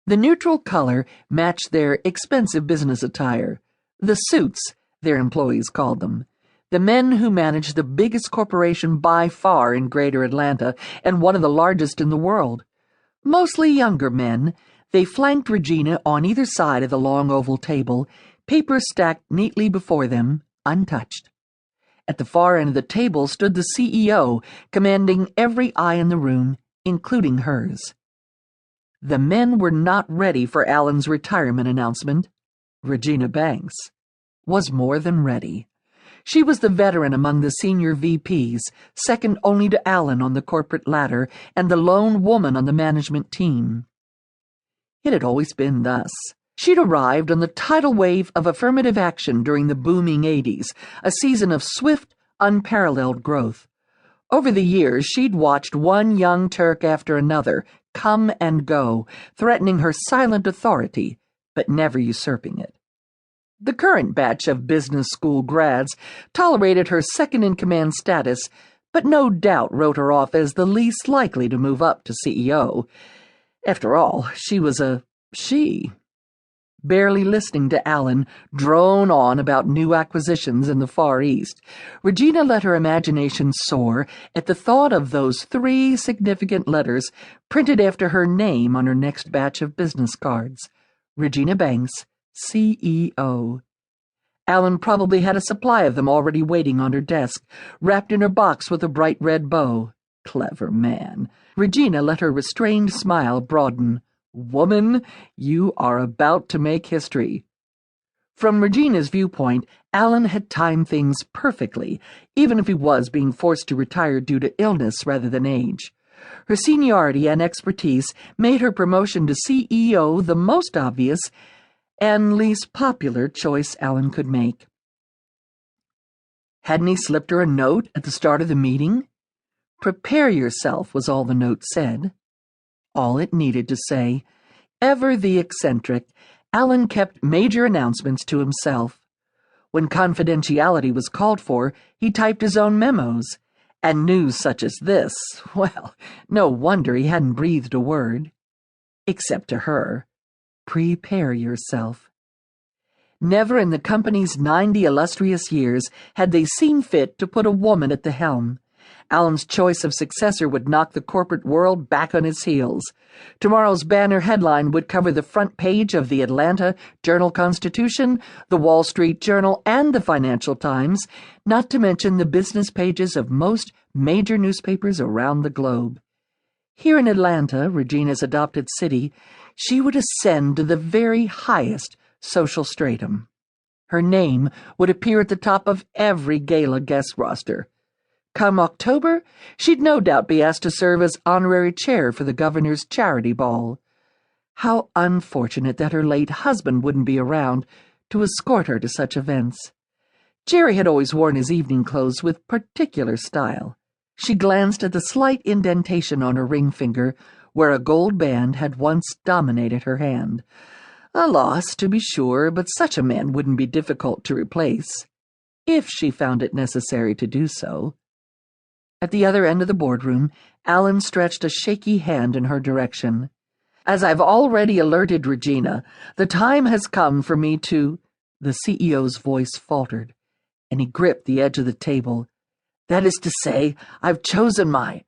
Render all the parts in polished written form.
The neutral color matched their expensive business attire. The suits, their employees called them. The men who managed the biggest corporation by far in Greater Atlanta and one of the largest in the world. Mostly younger men, they flanked Regina on either side of the long oval table, papers stacked neatly before them, untouched. At the far end of the table stood the CEO, commanding every eye in the room, including hers. The men were not ready for Alan's retirement announcement. Regina Banks was more than ready. She was the veteran among the senior VPs, second only to Alan on the corporate ladder, and the lone woman on the management team. It had always been thus. She'd arrived on the tidal wave of affirmative action during the booming 80s, a season of swift, unparalleled growth. Over the years, she'd watched one young Turk after another come and go, threatening her silent authority, but never usurping it. The current batch of business school grads tolerated her second-in-command status, but no doubt wrote her off as the least likely to move up to CEO. After all, she was a she. Barely listening to Alan drone on about new acquisitions in the Far East, Regina let her imagination soar at the thought of those 3 significant letters printed after her name on her next batch of business cards. Regina Banks, CEO. Alan probably had a supply of them already waiting on her desk, wrapped in her box with a bright red bow. Clever man. Regina let her restrained smile broaden. Woman, you are about to make history. From Regina's viewpoint, Alan had timed things perfectly, even if he was being forced to retire due to illness rather than age. Her seniority and expertise made her promotion to CEO the most obvious and least popular choice Alan could make. Hadn't he slipped her a note at the start of the meeting? Prepare yourself, was all the note said. All it needed to say. Ever the eccentric, Alan kept major announcements to himself. When confidentiality was called for, he typed his own memos. And news such as this, well, no wonder he hadn't breathed a word. Except to her. Prepare yourself. Never in the company's 90 illustrious years had they seen fit to put a woman at the helm. Alan's choice of successor would knock the corporate world back on its heels. Tomorrow's banner headline would cover the front page of the Atlanta Journal-Constitution, the Wall Street Journal, and the Financial Times, not to mention the business pages of most major newspapers around the globe. Here in Atlanta, Regina's adopted city, she would ascend to the very highest social stratum. Her name would appear at the top of every gala guest roster. Come October, she'd no doubt be asked to serve as honorary chair for the governor's charity ball. How unfortunate that her late husband wouldn't be around to escort her to such events. Jerry had always worn his evening clothes with particular style. She glanced at the slight indentation on her ring finger, where a gold band had once dominated her hand. A loss, to be sure, but such a man wouldn't be difficult to replace, if she found it necessary to do so. At the other end of the boardroom, Alan stretched a shaky hand in her direction. As I've already alerted Regina, the time has come for me to— The CEO's voice faltered, and he gripped the edge of the table. That is to say, I've chosen my—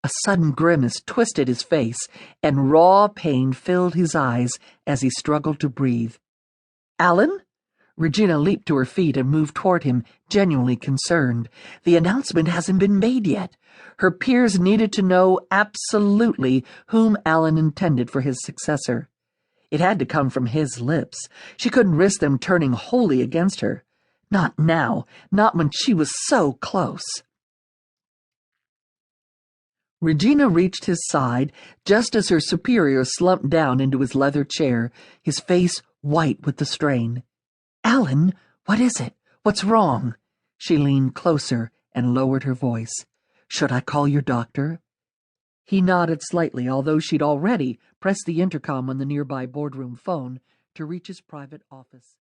A sudden grimace twisted his face, and raw pain filled his eyes as he struggled to breathe. Alan? Regina leaped to her feet and moved toward him, genuinely concerned. The announcement hasn't been made yet. Her peers needed to know absolutely whom Alan intended for his successor. It had to come from his lips. She couldn't risk them turning wholly against her. Not now, not when she was so close. Regina reached his side just as her superior slumped down into his leather chair, his face white with the strain. Alan, what is it? What's wrong? She leaned closer and lowered her voice. Should I call your doctor? He nodded slightly, although she'd already pressed the intercom on the nearby boardroom phone to reach his private office.